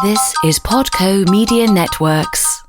This is Podco Media Networks.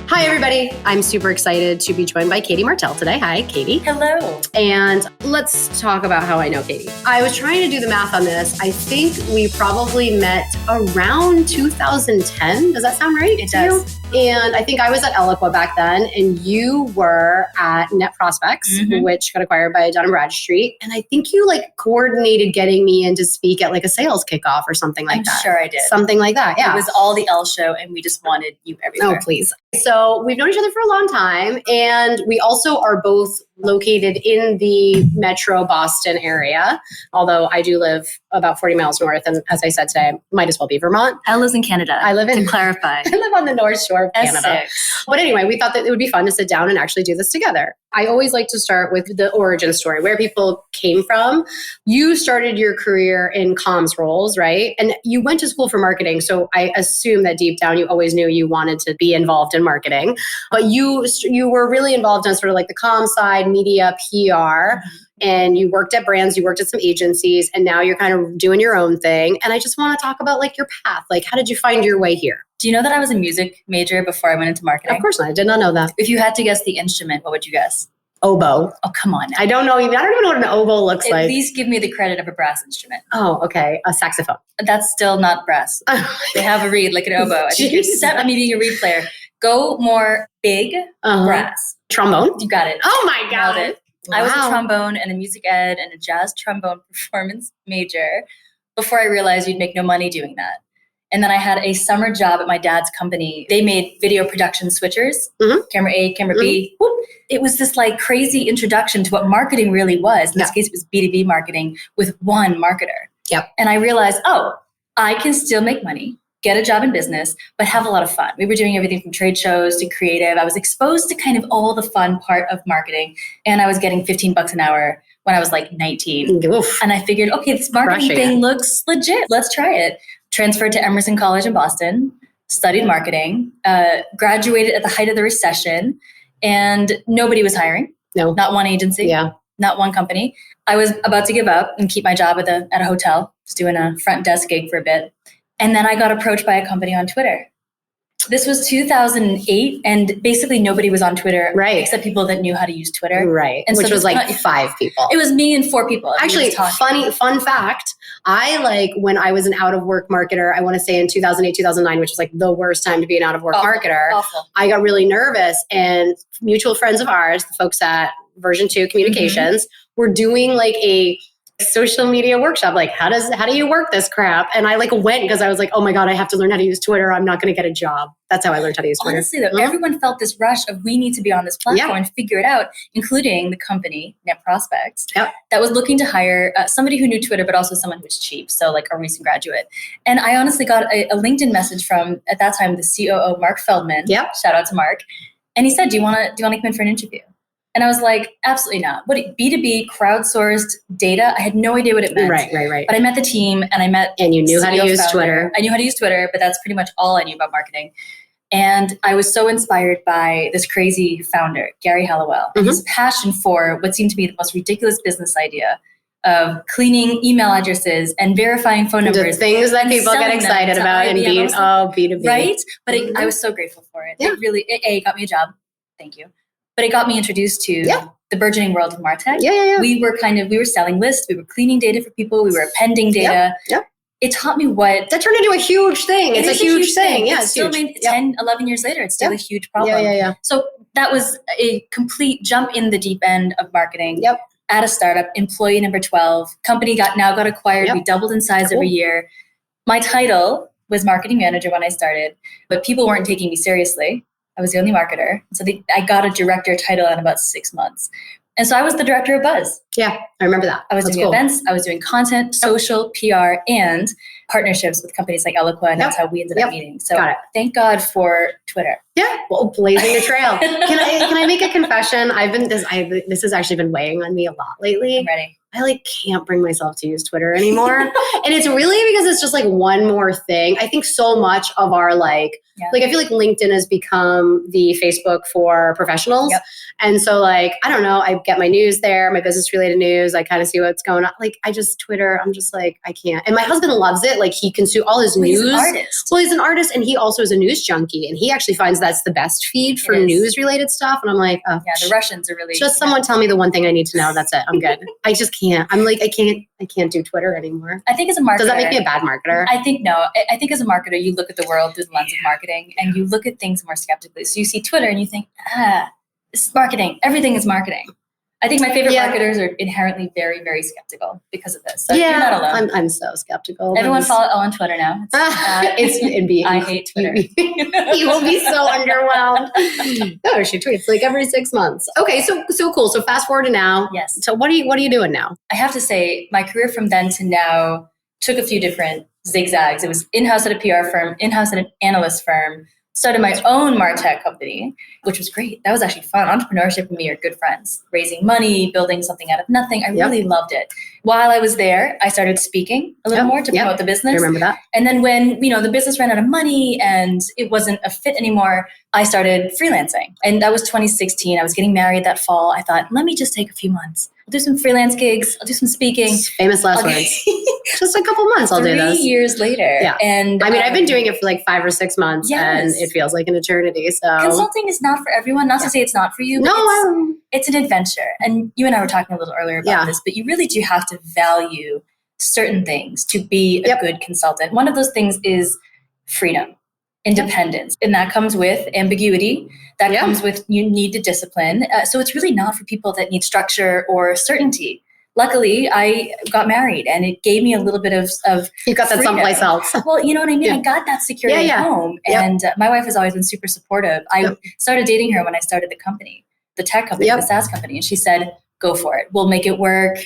Hi, everybody. I'm super excited to be joined by Katie Martell today. Hi, Katie. Hello. And let's talk about how I know Katie. I was trying to do the math on this. I think we probably met around 2010. Does that sound right? It does. And I think I was at Eloqua back then, and you were at Net Prospects, which got acquired by Dun & Bradstreet. And I think you coordinated getting me in to speak at a sales kickoff or something like that. I'm sure I did. Something like that, yeah. It was all the L show, and we just wanted you everywhere. Oh, please. So we've known each other for a long time, and we also are both located in the metro Boston area, although I do live about 40 miles north, and as I said today, might as well be Vermont. I live in Canada. I live in, to clarify. I live on the North Shore of Canada. But anyway, we thought that it would be fun to sit down and actually do this together. I always like to start with the origin story, where people came from. You started your career in comms roles, right? And you went to school for marketing. So I assume that deep down, you always knew you wanted to be involved in marketing. But you were really involved in sort of the comm side, media, PR. And you worked at brands, you worked at some agencies, and now you're kind of doing your own thing. And I just want to talk about your path. How did you find your way here? Do you know that I was a music major before I went into marketing? Of course not. I did not know that. If you had to guess the instrument, what would you guess? Oboe. Oh, come on now. I don't even know what an oboe looks like. At least give me the credit of a brass instrument. Oh, okay. A saxophone. That's still not brass. They have a reed like an oboe. I think you're set on me being a reed player. Go more big brass. Trombone? You got it. Oh my God. Nailed it. Wow. I was a trombone and a music ed and a jazz trombone performance major before I realized you'd make no money doing that. And then I had a summer job at my dad's company. They made video production switchers, camera A, camera B. Whoop. It was this crazy introduction to what marketing really was. In this case, it was B2B marketing with one marketer. Yep. And I realized, I can still make money, get a job in business, but have a lot of fun. We were doing everything from trade shows to creative. I was exposed to kind of all the fun part of marketing. And I was getting $15 an hour when I was 19. Oof. And I figured, okay, this marketing thing looks legit. Let's try it. Transferred to Emerson College in Boston, studied marketing, graduated at the height of the recession, and nobody was hiring. No. Not one agency. Yeah. Not one company. I was about to give up and keep my job at a hotel, just doing a front desk gig for a bit. And then I got approached by a company on Twitter. This was 2008, and basically nobody was on Twitter, except people that knew how to use Twitter. Right, and which so was 5 people. It was me and 4 people. Actually, fun fact, I when I was an out-of-work marketer, I want to say in 2008, 2009, which was the worst time to be an out-of-work marketer. Awful. I got really nervous, and mutual friends of ours, the folks at Version 2 Communications, were doing a social media workshop. How do you work this crap? And I went because I was oh my God, I have to learn how to use Twitter. I'm not going to get a job. That's how I learned how to use Twitter. Honestly, though, everyone felt this rush of we need to be on this platform and figure it out, including the company, Net Prospects, that was looking to hire somebody who knew Twitter, but also someone who was cheap. So a recent graduate. And I honestly got a LinkedIn message from, at that time, the COO, Mark Feldman. Yep. Shout out to Mark. And he said, do you want to come in for an interview? And I was absolutely not. What B2B crowdsourced data? I had no idea what it meant. Right. But I met the team, and I met and you knew how to use founder. Twitter. I knew how to use Twitter, but that's pretty much all I knew about marketing. And I was so inspired by this crazy founder, Gary Hallowell, and his passion for what seemed to be the most ridiculous business idea of cleaning email addresses and verifying phone numbers. The things that people get excited about in B2B. Right? But I was so grateful for it. Yeah. It really, got me a job. Thank you. But it got me introduced to the burgeoning world of Martell. Yeah. We were selling lists. We were cleaning data for people. We were appending data. Yep. It taught me what... That turned into a huge thing. It's a huge thing. Yeah, it's still huge. 10, 11 years later, it's still a huge problem. Yeah. So that was a complete jump in the deep end of marketing. Yep. At a startup, employee number 12. Company got acquired. Yep. We doubled in size every year. My title was marketing manager when I started, but people weren't taking me seriously. I was the only marketer. So I got a director title in about 6 months. And so I was the director of Buzz. Yeah, I remember that. I was doing events, I was doing content, social, PR, and partnerships with companies like Eloqua, and that's how we ended up meeting. So thank God for Twitter. Yeah, well, blazing the trail. Can I make a confession? This has actually been weighing on me a lot lately. I'm ready. I like can't bring myself to use Twitter anymore. And it's really because it's just like one more thing. I think so much of our like I feel like LinkedIn has become the Facebook for professionals. Yep. And so like, I don't know, I get my news there, my business related news. I kind of see what's going on. Like I just Twitter, I'm just like, I can't. And my husband loves it. Like he consumes all his news. He's an artist. Well, he's an artist and he also is a news junkie. And he actually finds that's the best feed for news related stuff. And I'm like, oh, yeah, the Russians are really just someone tell me the one thing I need to know. That's it. I'm good. I just can't. I'm like, I can't do Twitter anymore. I think as a marketer. Does that make me a bad marketer? I think no. I think as a marketer, you look at the world through the lens of marketing and you look at things more skeptically. So you see Twitter and you think, this is marketing. Everything is marketing. I think my favorite marketers are inherently very, very skeptical because of this. So you're not alone. I'm so skeptical. Everyone follow on Twitter now. I hate Twitter. You will be so underwhelmed. Oh, she tweets like every 6 months. Okay, so cool. So fast forward to now. Yes. So what are you doing now? I have to say, my career from then to now took a few different zigzags. It was in-house at a PR firm, in-house at an analyst firm, started my own Martell company, which was great. That was actually fun. Entrepreneurship and me are good friends. Raising money, building something out of nothing. I really loved it. While I was there, I started speaking a little more to promote the business. I remember that. And then when, the business ran out of money and it wasn't a fit anymore, I started freelancing. And that was 2016. I was getting married that fall. I thought, let me just take a few months. I'll do some freelance gigs. I'll do some speaking. Famous last words. Just a couple months I'll do this. 3 years later. Yeah. And I mean, I've been doing it for like 5 or 6 months and it feels like an eternity. So consulting is not for everyone. Not to say it's not for you. But it's an adventure. And you and I were talking a little earlier about this, but you really do have to value certain things to be a good consultant. One of those things is freedom, independence. And that comes with ambiguity. That comes with you need to discipline. So it's really not for people that need structure or certainty. Luckily, I got married and it gave me a little bit of you got that freedom. Someplace else. Well, you know what I mean? I got that security at home. And my wife has always been super supportive. I started dating her when I started the company, the tech company, the SaaS company. And she said, go for it. We'll make it work.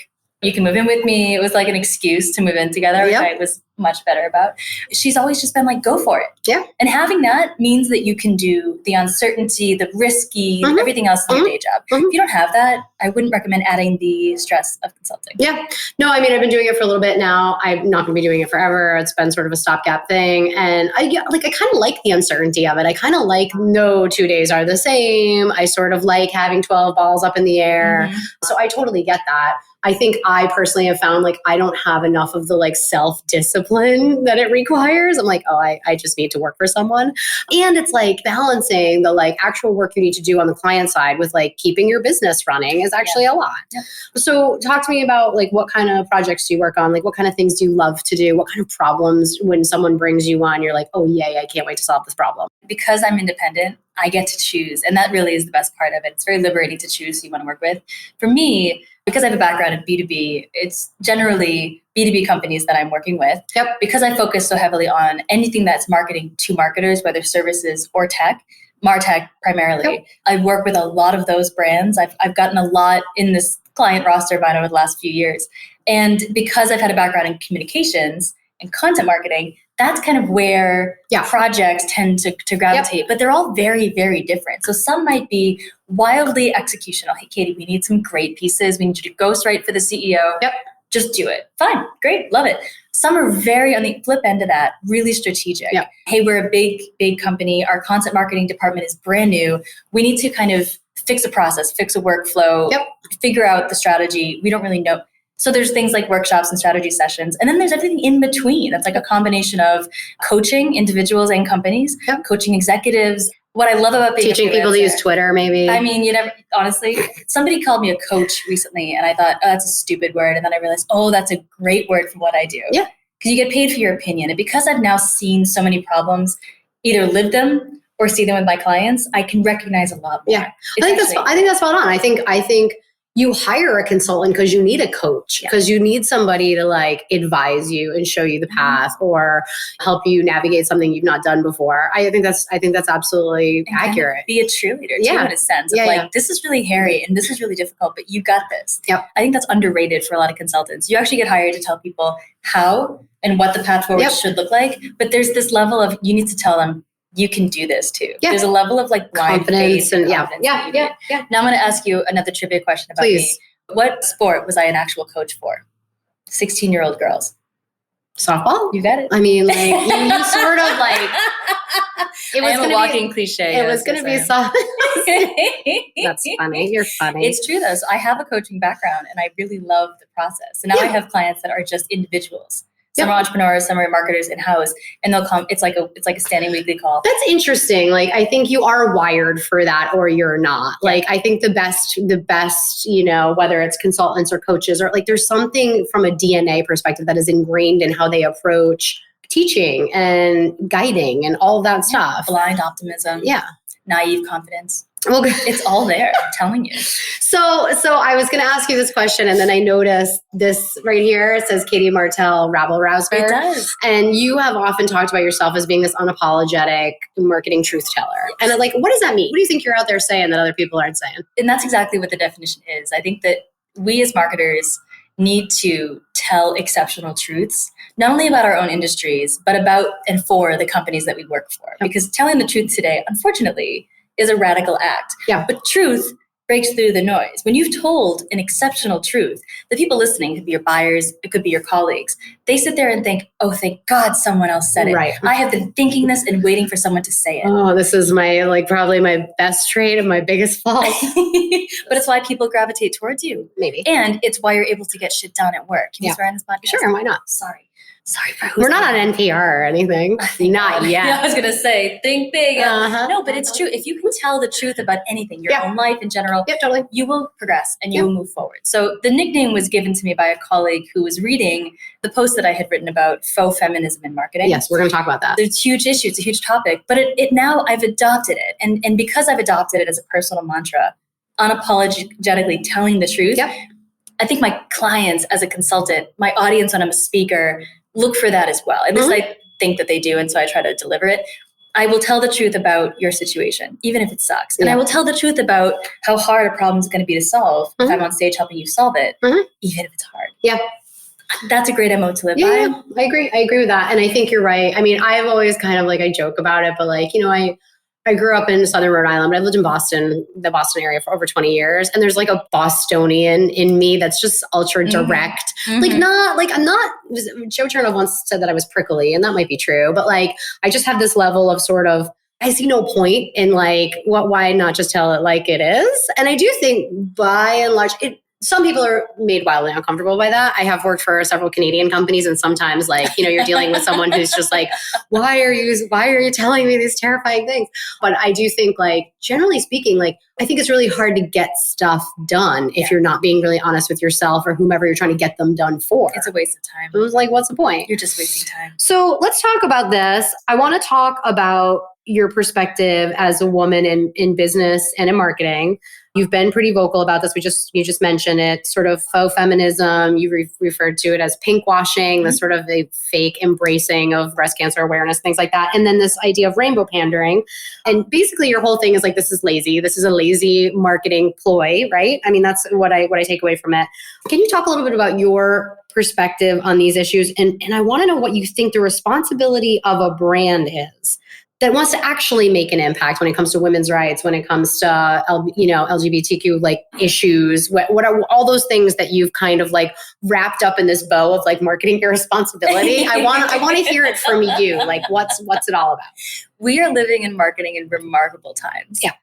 You can move in with me. It was like an excuse to move in together, which I was much better about. She's always just been like, go for it. Yeah. And having that means that you can do the uncertainty, the risky, everything else in your day job. If you don't have that, I wouldn't recommend adding the stress of consulting. Yeah. No, I mean, I've been doing it for a little bit now. I'm not going to be doing it forever. It's been sort of a stopgap thing. And I kind of like the uncertainty of it. I kind of like no 2 days are the same. I sort of like having 12 balls up in the air. So I totally get that. I think I personally have found like I don't have enough of the like self-discipline that it requires. I'm like, I just need to work for someone. And it's like balancing the like actual work you need to do on the client side with like keeping your business running is actually a lot. Yeah. So talk to me about like what kind of projects do you work on? Like what kind of things do you love to do? What kind of problems when someone brings you on, you're like, oh yay, I can't wait to solve this problem. Because I'm independent, I get to choose. And that really is the best part of it. It's very liberating to choose who you want to work with. For me, because I have a background in B2B, it's generally B2B companies that I'm working with. Yep. Because I focus so heavily on anything that's marketing to marketers, whether services or tech, MarTech primarily. Yep. I work with a lot of those brands. I've gotten a lot in this client roster of mine over the last few years. And because I've had a background in communications and content marketing, that's kind of where projects tend to gravitate. Yep. But they're all very, very different. So some might be wildly executional. Hey, Katie, we need some great pieces. We need you to ghostwrite for the CEO. Yep. Just do it. Fine. Great. Love it. Some are very on the flip end of that, really strategic. Yep. Hey, we're a big company. Our content marketing department is brand new. We need to kind of fix a process, fix a workflow, figure out the strategy. We don't really know. So there's things like workshops and strategy sessions. And then there's everything in between. That's like a combination of coaching individuals and companies, coaching executives. What I love about being teaching people to use Twitter, maybe. I mean, honestly, somebody called me a coach recently and I thought, oh, that's a stupid word. And then I realized, oh, that's a great word for what I do. Yeah. Because you get paid for your opinion. And because I've now seen so many problems, either live them or see them with my clients, I can recognize a lot more. Yeah. I think that's spot on. I think you hire a consultant because you need a coach, because you need somebody to like advise you and show you the path or help you navigate something you've not done before. I think that's absolutely accurate. Be a cheerleader too, in a sense of this is really hairy and this is really difficult, but you got this. Yep. I think that's underrated for a lot of consultants. You actually get hired to tell people how and what the path forward should look like. But there's this level of you need to tell them, you can do this too. Yeah. There's a level of like blind confidence faith and confidence. Now I'm going to ask you another trivia question about me. What sport was I an actual coach for? 16-year-old girls. Softball? You got it. I mean, like, you sort of like, it was I am going a walking cliche. It was going to be softball. That's funny. You're funny. It's true though. So I have a coaching background and I really love the process. And now I have clients that are just individuals. Some are entrepreneurs, some are marketers in-house, and they'll come. It's like a standing weekly call. That's interesting. Like, I think you are wired for that or you're not. Like, I think the best, whether it's consultants or coaches or like, there's something from a DNA perspective that is ingrained in how they approach teaching and guiding and all of that stuff. Blind optimism. Yeah. Naive confidence. Well, it's all there, I'm telling you. So I was going to ask you this question, and then I noticed this right here. It says Katie Martell, rabble rouser. It does. And you have often talked about yourself as being this unapologetic marketing truth teller. And like, what does that mean? What do you think you're out there saying that other people aren't saying? And that's exactly what the definition is. I think that we as marketers need to tell exceptional truths, not only about our own industries, but about and for the companies that we work for. Because telling the truth today, unfortunately, is a radical act. Yeah. But truth breaks through the noise. When you've told an exceptional truth, the people listening could be your buyers, it could be your colleagues. They sit there and think, oh, thank God someone else said it. Right. I have been thinking this and waiting for someone to say it. Oh, this is probably my best trait and my biggest fault. But it's why people gravitate towards you. Maybe. And it's why you're able to get shit done at work. Can you swear on this podcast? Sure, why not? Sorry for We're not on NPR or anything. Not yet. Yeah, I was going to say, think big. Uh-huh. No, but it's true. If you can tell the truth about anything, your own life in general, totally. You will progress and you will move forward. So the nickname was given to me by a colleague who was reading the post that I had written about faux feminism in marketing. Yes, we're going to talk about that. It's a huge issue. It's a huge topic. But it now I've adopted it. And because I've adopted it as a personal mantra, unapologetically telling the truth, I think my clients as a consultant, my audience when I'm a speaker, look for that as well. At least I think that they do. And so I try to deliver it. I will tell the truth about your situation, even if it sucks. And I will tell the truth about how hard a problem is going to be to solve if I'm on stage helping you solve it, even if it's hard. Yeah. That's a great MO to live by. Yeah, I agree with that. And I think you're right. I mean, I've always kind of I joke about it, but I grew up in Southern Rhode Island, but I lived in Boston, the Boston area for over 20 years. And there's a Bostonian in me that's just ultra direct. I'm not, Joe Turner once said that I was prickly, and that might be true. But I just have this level of sort of, I see no point in why not just tell it like it is? And I do think by and large, some people are made wildly uncomfortable by that. I have worked for several Canadian companies, and sometimes you're dealing with someone who's just why are you telling me these terrifying things? But I do think generally speaking, I think it's really hard to get stuff done if you're not being really honest with yourself or whomever you're trying to get them done for. It's a waste of time. It was what's the point? You're just wasting time. So let's talk about this. I want to talk about your perspective as a woman in business and in marketing. You've been pretty vocal about this. You just mentioned it, sort of faux feminism. You referred to it as pink washing, the sort of a fake embracing of breast cancer awareness, things like that. And then this idea of rainbow pandering. And basically your whole thing is this is lazy. This is a lazy marketing ploy, right? I mean, that's what I take away from it. Can you talk a little bit about your perspective on these issues? And I want to know what you think the responsibility of a brand is that wants to actually make an impact when it comes to women's rights, when it comes to LGBTQ issues. What are all those things that you've kind of wrapped up in this bow of marketing irresponsibility? I want to hear it from you. What's it all about? We are living in marketing in remarkable times. Yeah.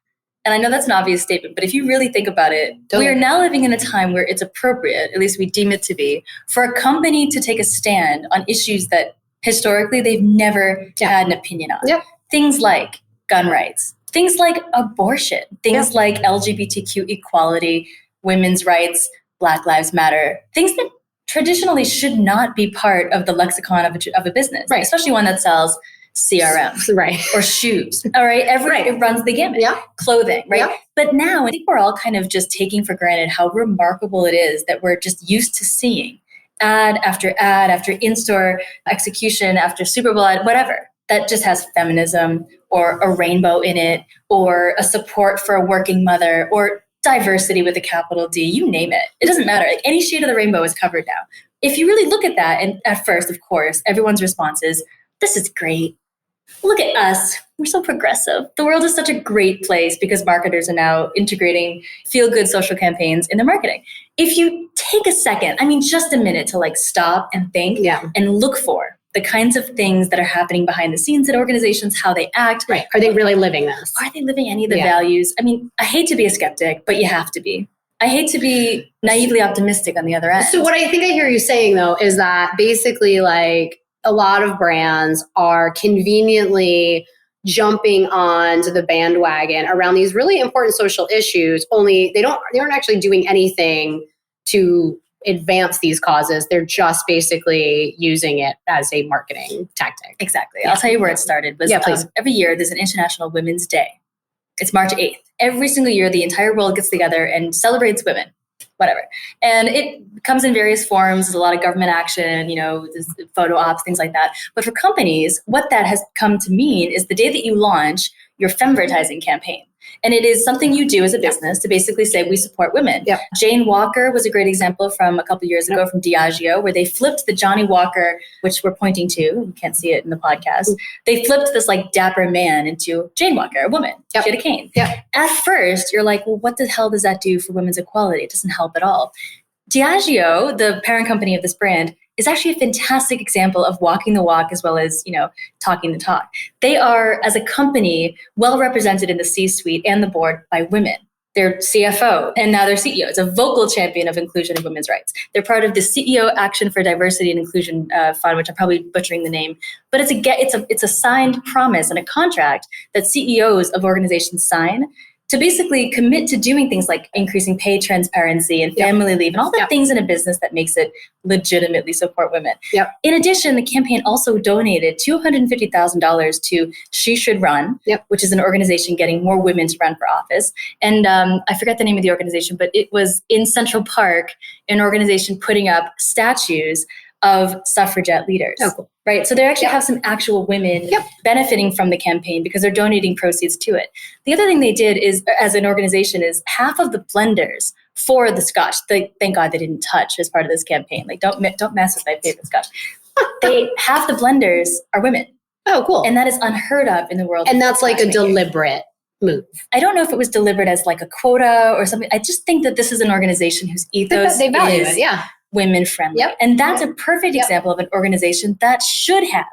And I know that's an obvious statement, but if you really think about it, we are now living in a time where it's appropriate, at least we deem it to be, for a company to take a stand on issues that historically they've never had an opinion on. Yep. Things like gun rights, things like abortion, things like LGBTQ equality, women's rights, Black Lives Matter, things that traditionally should not be part of the lexicon of a business, right? Especially one that sells CRM, right, or shoes. All right, it runs the gamut. Yeah. Clothing, right? Yeah. But now I think we're all kind of just taking for granted how remarkable it is that we're just used to seeing ad after in-store execution after Super Bowl ad, whatever, that just has feminism or a rainbow in it or a support for a working mother or diversity with a capital D, you name it. It doesn't matter. Any shade of the rainbow is covered now. If you really look at that, and at first, of course, everyone's response is, this is great. Look at us. We're so progressive. The world is such a great place because marketers are now integrating feel-good social campaigns in their marketing. if you take a second, just a minute to like stop and think and look for the kinds of things that are happening behind the scenes at organizations, how they act. Right. Are they really living this? Are they living any of the values? I hate to be a skeptic, but you have to be. I hate to be naively optimistic on the other end. So what I think I hear you saying, though, is that basically like a lot of brands are conveniently jumping onto the bandwagon around these really important social issues, only they aren't actually doing anything to advance these causes. They're just basically using it as a marketing tactic. Exactly. I'll tell you where it started. Please. Every year there's an International Women's Day. It's March 8th. Every single year, the entire world gets together and celebrates women, whatever. And it comes in various forms. There's a lot of government action, there's photo ops, things like that. But for companies, what that has come to mean is the day that you launch your femvertising campaign. And it is something you do as a business to basically say, we support women. Yep. Jane Walker was a great example from a couple of years ago from Diageo, where they flipped the Johnny Walker, which we're pointing to. You can't see it in the podcast. They flipped this like dapper man into Jane Walker, a woman. Yep. She had a cane. Yep. At first, you're like, well, what the hell does that do for women's equality? It doesn't help at all. Diageo, the parent company of this brand, is actually a fantastic example of walking the walk as well as, talking the talk. They are, as a company, well represented in the C-suite and the board by women. Their CFO and now their CEO is a vocal champion of inclusion and women's rights. They're part of the CEO Action for Diversity and Inclusion Fund, which I'm probably butchering the name, but it's a signed promise and a contract that CEOs of organizations sign to basically commit to doing things like increasing pay transparency and family leave and all the things in a business that makes it legitimately support women. Yep. In addition, the campaign also donated $250,000 to She Should Run, which is an organization getting more women to run for office. And I forget the name of the organization, but it was in Central Park, an organization putting up statues of suffragette leaders. Oh, cool. Right. So they actually have some actual women benefiting from the campaign because they're donating proceeds to it. The other thing they did is, as an organization, is half of the blenders for the scotch, thank God they didn't touch as part of this campaign. Like, don't mess with my favorite scotch. Half the blenders are women. Oh, cool. And that is unheard of in the world. And that's like a deliberate move. I don't know if it was delivered as like a quota or something. I just think that this is an organization whose ethos they value is it, women friendly. Yep. And that's a perfect example of an organization that should have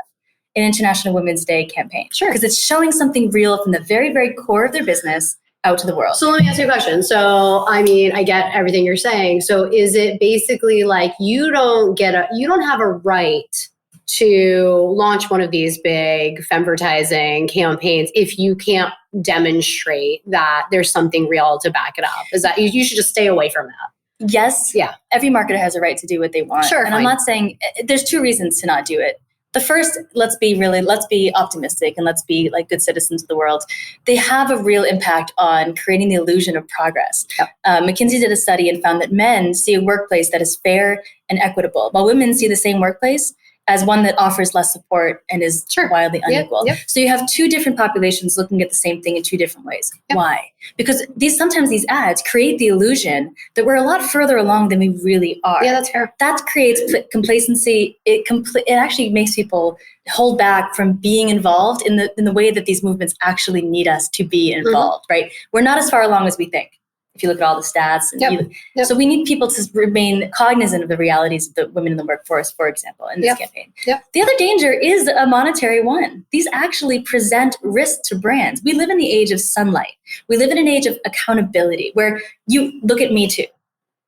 an International Women's Day campaign. Sure. Because it's showing something real from the very, very core of their business out to the world. So let me ask you a question. So, I get everything you're saying. So is it basically like you don't have a right to launch one of these big femvertising campaigns if you can't demonstrate that there's something real to back it up? Is that you should just stay away from that? Yes. Yeah. Every marketer has a right to do what they want. Sure. And fine. I'm not saying there's two reasons to not do it. The first, let's be optimistic and let's be like good citizens of the world. They have a real impact on creating the illusion of progress. Yep. McKinsey did a study and found that men see a workplace that is fair and equitable, while women see the same workplace as one that offers less support and is wildly unequal. Yep. So you have two different populations looking at the same thing in two different ways. Yep. Why? Because sometimes these ads create the illusion that we're a lot further along than we really are. Yeah, that's fair. That creates complacency. It actually makes people hold back from being involved in the way that these movements actually need us to be involved, right? We're not as far along as we think. If you look at all the stats. And So we need people to remain cognizant of the realities of the women in the workforce, for example, in this campaign. Yep. The other danger is a monetary one. These actually present risk to brands. We live in the age of sunlight. We live in an age of accountability where you look at Me Too.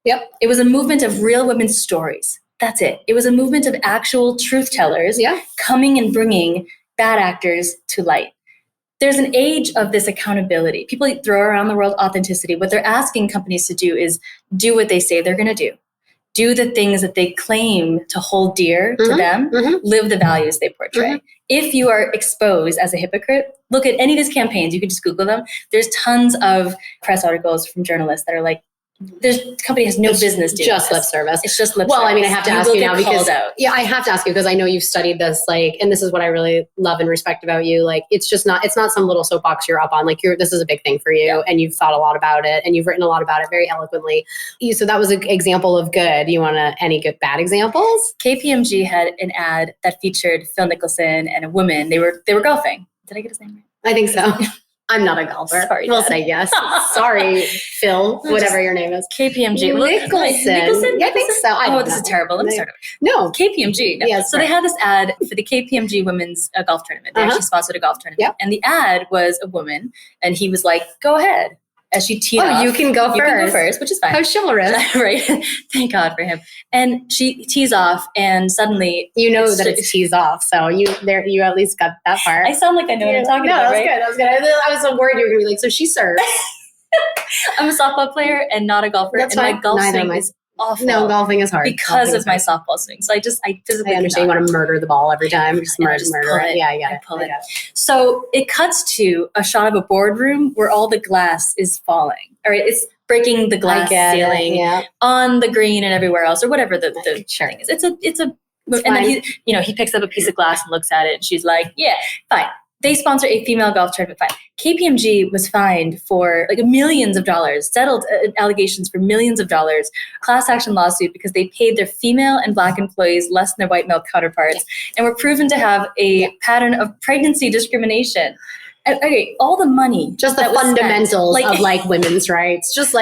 Yep. It was a movement of real women's stories. That's it. It was a movement of actual truth tellers coming and bringing bad actors to light. There's an age of this accountability. People throw around the word authenticity. What they're asking companies to do is do what they say they're going to do. Do the things that they claim to hold dear to them. Live the values they portray. If you are exposed as a hypocrite, look at any of these campaigns. You can just Google them. There's tons of press articles from journalists that are like, the company has no business doing just lip service. It's just lip service. Well, I have to ask you now because I have to ask you because I know you've studied this, and this is what I really love and respect about you. it's not some little soapbox you're up on. This is a big thing for you, and you've thought a lot about it, and you've written a lot about it very eloquently. So that was an example of good. You want any good bad examples? KPMG had an ad that featured Phil Nicholson and a woman. They were golfing. Did I get his name right? I think so. I'm not a golfer. Sorry, we'll Dad. say yes. Sorry, Phil, whatever your name is. KPMG. Nicholson. I think so. I don't this know. is terrible. Let me start over. No. KPMG. No. Yes, so they had this ad for the KPMG women's golf tournament. They actually sponsored a golf tournament. Yep. And the ad was a woman, and he was like, go ahead. As she teed off. You can go first. You can go first, which is fine. How chivalrous. Right. Thank God for him. And she tees off, and suddenly that it's tees off. So you at least got that part. I sound like I know what I'm talking about, right? That was good. I was so worried you were going to be like, so she serves. I'm a softball player and not a golfer. That's and fine. my golf swing is awful. No, golfing is hard. Because of my softball swing. So I physically I understand you want to murder the ball every time. Just murder it. Yeah, I pull it. So it cuts to a shot of a boardroom where all the glass is falling. All right, it's breaking the glass ceiling on the green and everywhere else, or whatever the thing is. It's a and then he picks up a piece of glass and looks at it, and she's like, yeah, fine. They sponsor a female golf tournament. Fine. KPMG was fined for like millions of dollars, settled allegations for millions of dollars, class action lawsuit because they paid their female and Black employees less than their white male counterparts, and were proven to have a pattern of pregnancy discrimination. Okay, all the money. Just the fundamentals of like women's rights. Just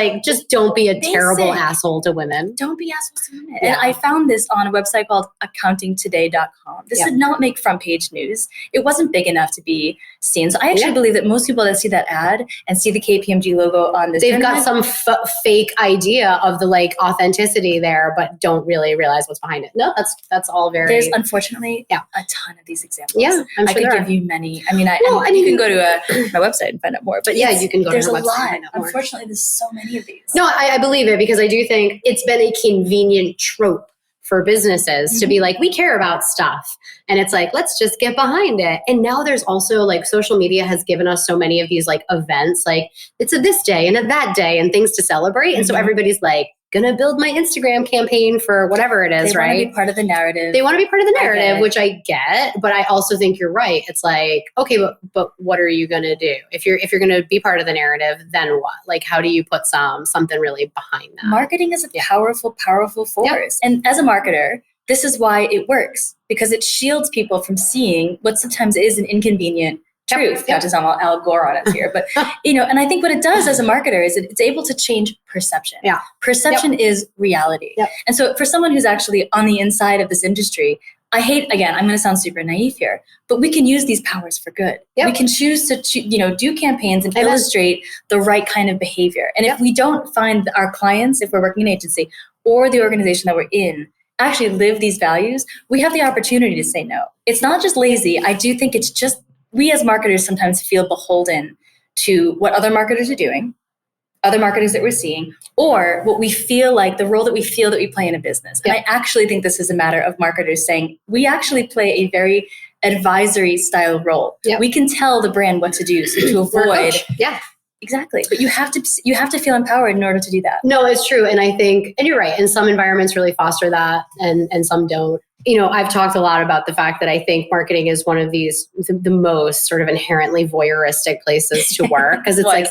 don't be a terrible asshole to women. Don't be assholes to women. Yeah. And I found this on a website called accountingtoday.com. This did not make front page news. It wasn't big enough to be seen. So I actually believe that most people that see that ad and see the KPMG logo on this, they've got some fake idea of the like authenticity there, but don't really realize what's behind it. No, that's all very. There's unfortunately a ton of these examples. Yeah, I'm sure I could give you many. I mean, you can go to my website and find out more. But you can go to her website. There's a lot. Unfortunately, there's so many of these. No, I believe it because I do think it's been a convenient trope for businesses to be like, we care about stuff. And it's like, let's just get behind it. And now there's also like social media has given us so many of these like events, like it's a this day and a that day and things to celebrate. And so everybody's like, gonna build my Instagram campaign for whatever it is, right? They want to be part of the narrative. They want to be part of the narrative, which I get, but I also think you're right. It's like, okay, but what are you gonna do? If you're gonna be part of the narrative, then what? Like, how do you put something really behind that? Marketing is a powerful force. Yep. And as a marketer, this is why it works, because it shields people from seeing what sometimes is an inconvenient truth. Not to sound all Al Gore on it here, but and I think what it does as a marketer is it's able to change perception. Yeah. Perception is reality. Yep. And so for someone who's actually on the inside of this industry, I'm going to sound super naive here, but we can use these powers for good. Yep. We can choose to do campaigns and illustrate the right kind of behavior. And if we don't find our clients, if we're working in an agency or the organization that we're in, actually live these values, we have the opportunity to say no. It's not just lazy. I do think it's just we as marketers sometimes feel beholden to what other marketers are doing, other marketers that we're seeing, or what we feel like the role that we feel that we play in a business. And I actually think this is a matter of marketers saying we actually play a very advisory style role. Yep. We can tell the brand what to do to avoid. Exactly. But you have to feel empowered in order to do that. No, it's true. And I think, and you're right, and some environments really foster that and some don't. I've talked a lot about the fact that I think marketing is one of these, the most sort of inherently voyeuristic places to work. Because it's it's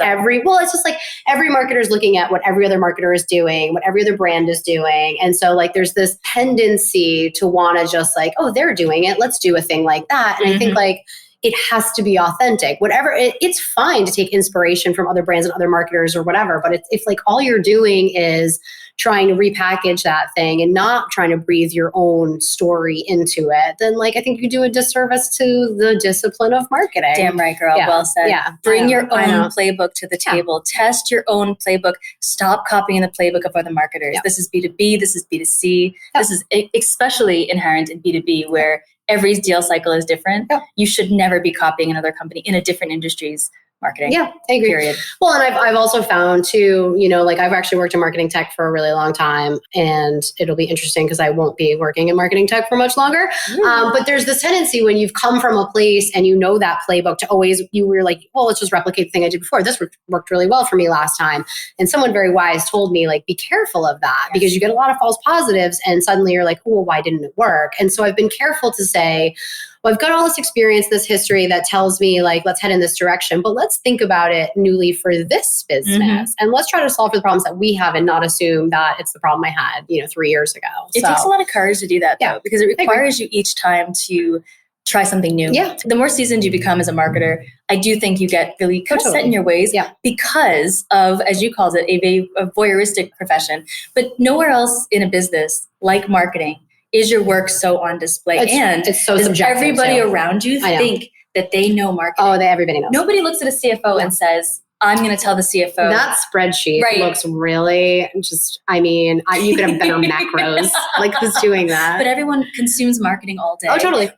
just like every marketer is looking at what every other marketer is doing, what every other brand is doing. And so like there's this tendency to want to just like, oh, they're doing it, let's do a thing like that. And I think like, it has to be authentic. Whatever, it's fine to take inspiration from other brands and other marketers or whatever. But if like all you're doing is trying to repackage that thing and not trying to breathe your own story into it, then like I think you do a disservice to the discipline of marketing. Damn right, girl. Yeah. Well said. Yeah. Bring your own playbook to the table. Test your own playbook. Stop copying the playbook of other marketers. Yeah. This is B2B. This is B2C. Yeah. This is especially inherent in B2B where every deal cycle is different. Yeah. You should never be copying another company in a different industry's marketing. Yeah, I agree. Period. Well, and I've also found too, like I've actually worked in marketing tech for a really long time, and it'll be interesting because I won't be working in marketing tech for much longer. But there's this tendency when you've come from a place and you know that playbook to always, you were like, well, let's just replicate the thing I did before. This worked really well for me last time. And someone very wise told me like, be careful of that because you get a lot of false positives and suddenly you're like, oh, well, why didn't it work? And so I've been careful to say, well, I've got all this experience, this history that tells me like, let's head in this direction, but let's think about it newly for this business. And let's try to solve for the problems that we have and not assume that it's the problem I had, 3 years ago. It takes a lot of courage to do that though, because it requires you each time to try something new. Yeah. The more seasoned you become as a marketer, I do think you get really kind of set in your ways because of, as you called it, a voyeuristic profession. But nowhere else in a business like marketing is your work so on display. It's so subjective. Everybody around you think that they know marketing. Oh, everybody knows. Nobody looks at a CFO and says, I'm going to tell the CFO. That spreadsheet looks really just, you could have better macros. Like, who's doing that? But everyone consumes marketing all day. Oh, totally.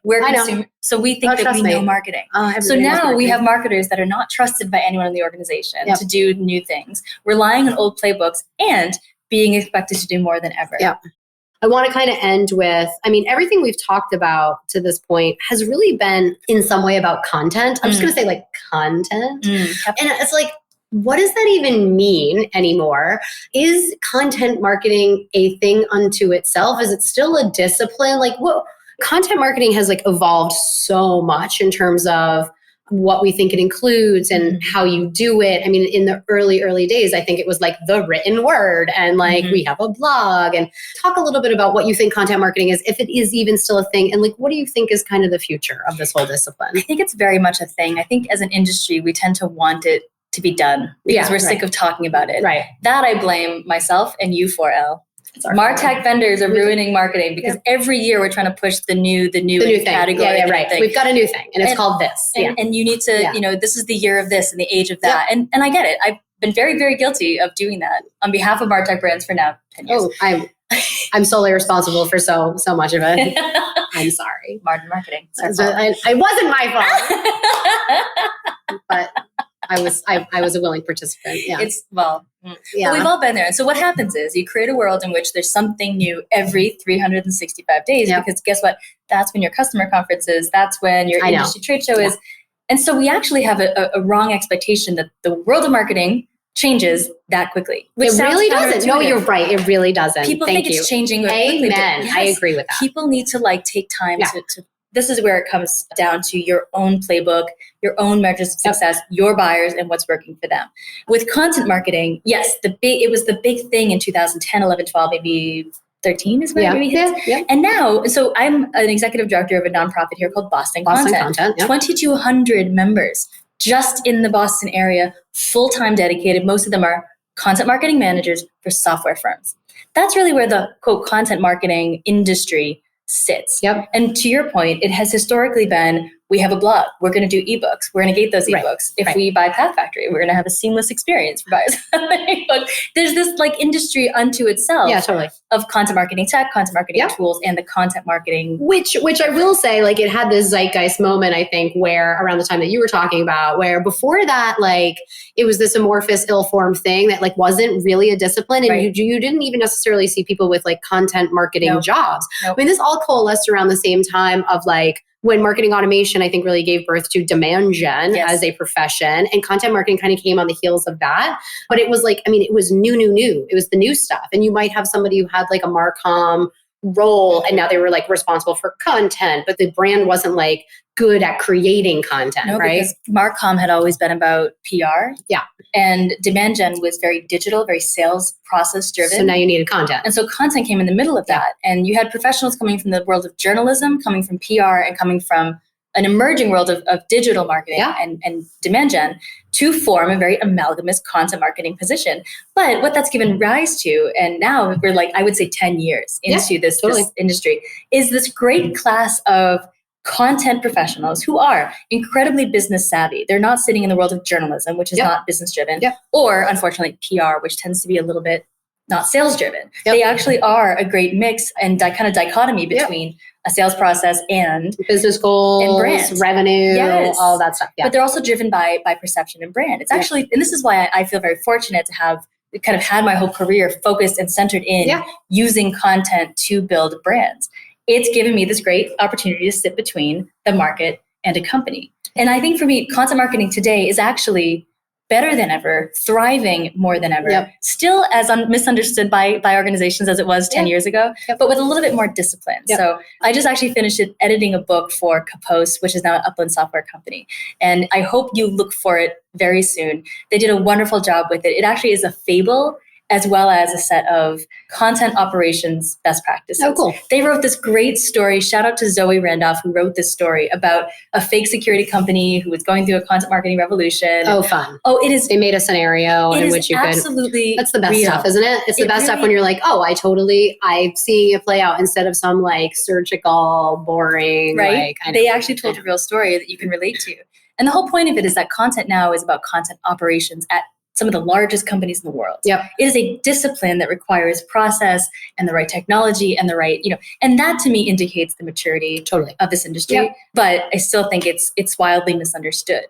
So we think that we know marketing. So now we have marketers that are not trusted by anyone in the organization to do new things, relying on old playbooks and being expected to do more than ever. Yeah. I want to kind of end with, everything we've talked about to this point has really been in some way about content. I'm just going to say like content. And it's like, what does that even mean anymore? Is content marketing a thing unto itself? Is it still a discipline? Like, what? Content marketing has like evolved so much in terms of what we think it includes and how you do it. In the early days, I think it was like the written word and like we have a blog. And talk a little bit about what you think content marketing is, if it is even still a thing, and like what do you think is kind of the future of this whole discipline? I think it's very much a thing. I think as an industry, we tend to want it to be done because we're sick of talking about it. Right. That I blame myself and you for, Elle. MarTech vendors are ruining marketing because every year we're trying to push the new category. Yeah, right. We've got a new thing and it's called this. And you need to, this is the year of this and the age of that. And I get it. I've been very, very guilty of doing that on behalf of MarTech brands for now 10 years. Oh, I'm solely responsible for so much of it. I'm sorry. Martin marketing. It wasn't my fault. But I was a willing participant. Yeah. But we've all been there. And so what happens is you create a world in which there's something new every 365 days because guess what? That's when your customer conference is. That's when your industry trade show is. And so we actually have a wrong expectation that the world of marketing changes that quickly. Which it really doesn't. No, you're right. It really doesn't. People think it's changing. Amen. I agree with that. People need to take time to this is where it comes down to your own playbook, your own measures of success, your buyers, and what's working for them. With content marketing, yes, it was the big thing in 2010, 11, 12, maybe 13 is where we hit. Yeah. And now, so I'm an executive director of a nonprofit here called Boston Content. 2,200 members just in the Boston area, full-time dedicated. Most of them are content marketing managers for software firms. That's really where the, quote, content marketing industry sits. And to your point, it has historically been, we have a blog, we're going to do ebooks, we're going to gate those ebooks. If we buy Path Factory, we're going to have a seamless experience for buyers of the ebook. There's this industry unto itself of content marketing tech, content marketing tools, and the content marketing. Which I will say, it had this zeitgeist moment, I think, where around the time that you were talking about, where before that, it was this amorphous, ill-formed thing that wasn't really a discipline. And you didn't even necessarily see people with content marketing jobs. This all coalesced around the same time of when marketing automation, I think, really gave birth to demand gen as a profession, and content marketing kind of came on the heels of that. But it was it was new. It was the new stuff. And you might have somebody who had a Marcom role, and now they were responsible for content, but the brand wasn't good at creating content, right? Because Marcom had always been about PR. Yeah. And demand gen was very digital, very sales process driven. So now you needed content. And so content came in the middle of that. And you had professionals coming from the world of journalism, coming from PR, and coming from an emerging world of digital marketing and demand gen to form a very amalgamous content marketing position. But what that's given rise to, and now we're I would say 10 years into this industry, is this great class of content professionals who are incredibly business savvy. They're not sitting in the world of journalism, which is not business driven, or unfortunately PR, which tends to be a little bit not sales driven. They actually are a great mix and kind of dichotomy between a sales process and business goals, and brand revenue, all that stuff. But they're also driven by perception and brand. It's actually, and this is why I feel very fortunate to have kind of had my whole career focused and centered in using content to build brands. It's given me this great opportunity to sit between the market and a company. And I think for me, content marketing today is actually better than ever, thriving more than ever, still as misunderstood by organizations as it was 10 years ago, but with a little bit more discipline. So I just actually finished editing a book for Kapos, which is now an Upland software company. And I hope you look for it very soon. They did a wonderful job with it. It actually is a fable as well as a set of content operations best practices. Oh, cool. They wrote this great story. Shout out to Zoe Randolph, who wrote this story about a fake security company who was going through a content marketing revolution. Oh, fun. Oh, it is. They made a scenario in which you could. Absolutely. That's the best real. stuff, isn't it? It's the best stuff when you're like, oh, I'm seeing it play out instead of some like surgical, boring. Right. Like, They actually told a real story that you can relate to. And the whole point of it is that content now is about content operations at some of the largest companies in the world. Yep. It is a discipline that requires process and the right technology and the right, and that to me indicates the maturity of this industry. Yep. But I still think it's wildly misunderstood.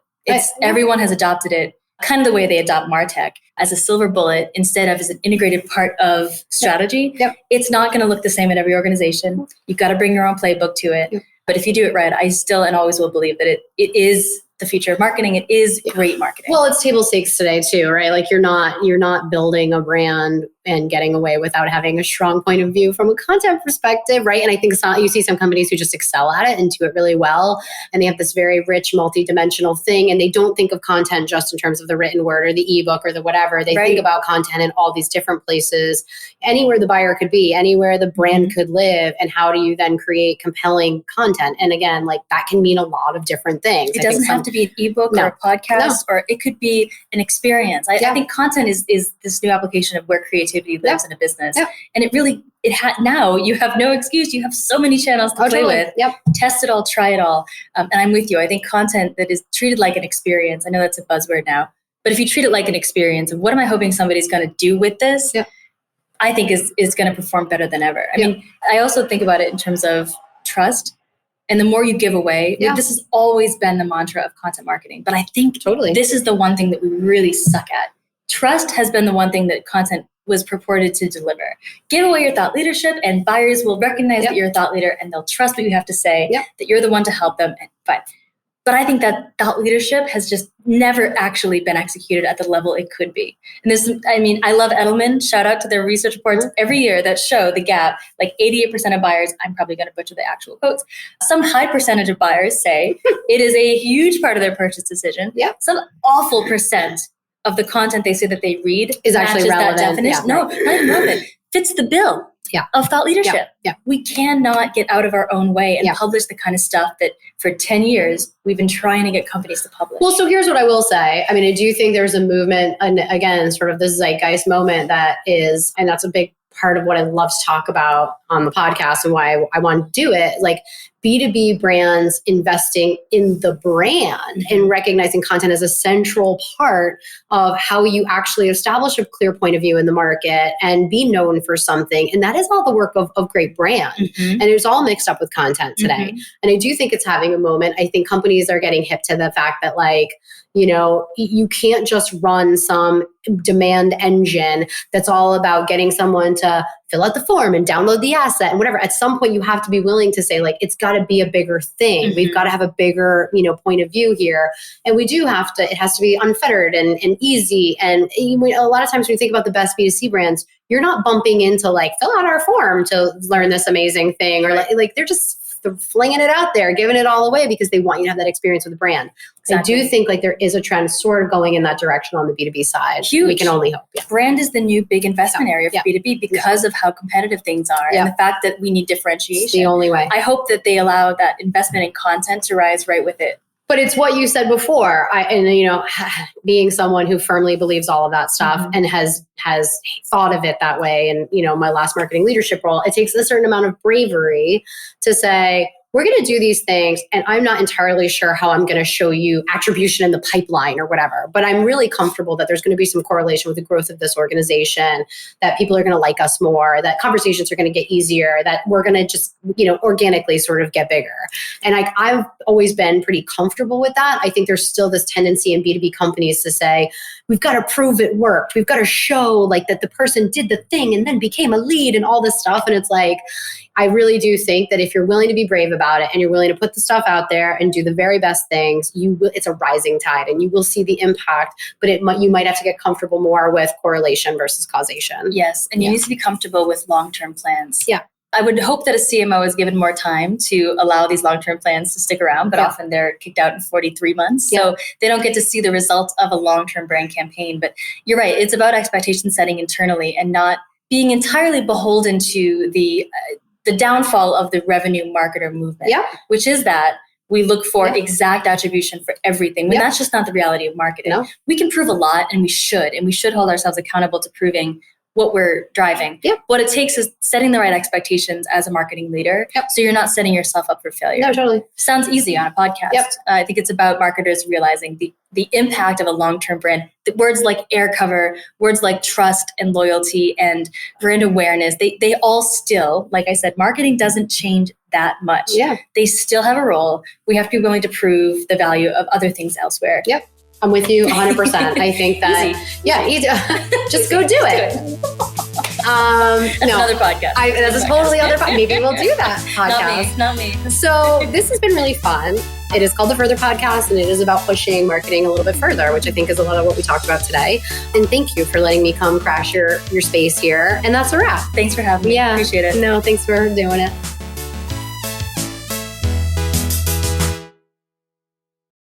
Everyone has adopted it kind of the way they adopt MarTech as a silver bullet instead of as an integrated part of strategy. Yep. It's not going to look the same in every organization. You've got to bring your own playbook to it. Yep. But if you do it right, I still and always will believe that it is the future of marketing. It is great marketing. Well, it's table stakes today too, right? Like you're not building a brand and getting away without having a strong point of view from a content perspective, right? And I think you see some companies who just excel at it and do it really well. And they have this very rich, multi-dimensional thing. And they don't think of content just in terms of the written word or the ebook or the whatever. They think about content in all these different places, anywhere the buyer could be, anywhere the brand could live. And how do you then create compelling content? And again, like that can mean a lot of different things. It doesn't have to be an ebook or a podcast, or it could be an experience. I think content is this new application of where creativity lives in a business. And it really, now you have no excuse. You have so many channels to play with. Test it all, try it all. And I'm with you. I think content that is treated like an experience, I know that's a buzzword now, but if you treat it like an experience of what am I hoping somebody's going to do with this, I think is going to perform better than ever. I mean, I also think about it in terms of trust. And the more you give away, this has always been the mantra of content marketing. But I think this is the one thing that we really suck at. Trust has been the one thing that content was purported to deliver. Give away your thought leadership and buyers will recognize that you're a thought leader and they'll trust what you have to say, that you're the one to help them. And fine. But I think that thought leadership has just never actually been executed at the level it could be. And I love Edelman. Shout out to their research reports every year that show the gap. Like 88% of buyers, I'm probably going to butcher the actual quotes. Some high percentage of buyers say it is a huge part of their purchase decision. Some awful percent of the content they say that they read is actually relevant. That definition. No, not even relevant. Fits the bill of thought leadership. We cannot get out of our own way and publish the kind of stuff that for 10 years we've been trying to get companies to publish. Well, so here's what I will say. I mean, I do think there's a movement, and again, sort of this zeitgeist moment that is, and that's a big part of what I love to talk about on the podcast and why I want to do it, like B2B brands investing in the brand and recognizing content as a central part of how you actually establish a clear point of view in the market and be known for something. And that is all the work of great brand. And it's all mixed up with content today. And I do think it's having a moment. I think companies are getting hip to the fact that you can't just run some demand engine that's all about getting someone to fill out the form and download the asset and whatever. At some point, you have to be willing to say, like, it's got to be a bigger thing. We've got to have a bigger, point of view here. And we do have to, it has to be unfettered and easy. And a lot of times when you think about the best B2C brands, you're not bumping into like, fill out our form to learn this amazing thing. Or like they're just flinging it out there, giving it all away because they want you to have that experience with the brand. Exactly. I do think like there is a trend sort of going in that direction on the B2B side. Huge. We can only hope. Brand is the new big investment area for B2B because of how competitive things are and the fact that we need differentiation. It's the only way. I hope that they allow that investment in content to rise right with it. But it's what you said before. Being someone who firmly believes all of that stuff and has thought of it that way. And, my last marketing leadership role, it takes a certain amount of bravery to say, we're going to do these things, and I'm not entirely sure how I'm going to show you attribution in the pipeline or whatever, but I'm really comfortable that there's going to be some correlation with the growth of this organization, that people are going to like us more, that conversations are going to get easier, that we're going to just, organically sort of get bigger. And I've always been pretty comfortable with that. I think there's still this tendency in B2B companies to say, we've got to prove it worked. We've got to show like that the person did the thing and then became a lead and all this stuff. And it's like, I really do think that if you're willing to be brave about it and you're willing to put the stuff out there and do the very best things, it's a rising tide and you will see the impact, but you might have to get comfortable more with correlation versus causation. Yes. And you need to be comfortable with long-term plans. Yeah. I would hope that a CMO is given more time to allow these long-term plans to stick around, but often they're kicked out in 43 months. So they don't get to see the results of a long-term brand campaign. But you're right. It's about expectation setting internally and not being entirely beholden to the downfall of the revenue marketer movement, which is that we look for exact attribution for everything. When that's just not the reality of marketing. No. We can prove a lot, and we should hold ourselves accountable to proving what we're driving. What it takes is setting the right expectations as a marketing leader, so you're not setting yourself up for failure. No, totally. Sounds easy on a podcast. I think it's about marketers realizing the impact of a long-term brand. The words like air cover, words like trust and loyalty and brand awareness, they all still, like I said, marketing doesn't change that much. They still have a role. We have to be willing to prove the value of other things elsewhere. I'm with you 100%. I think that, easy. Just go do it. That's another podcast. That's a totally other podcast. Maybe we'll do that podcast. Not me. So this has been really fun. It is called The Further Podcast, and it is about pushing marketing a little bit further, which I think is a lot of what we talked about today. And thank you for letting me come crash your space here. And that's a wrap. Thanks for having me. Yeah. Appreciate it. No, thanks for doing it.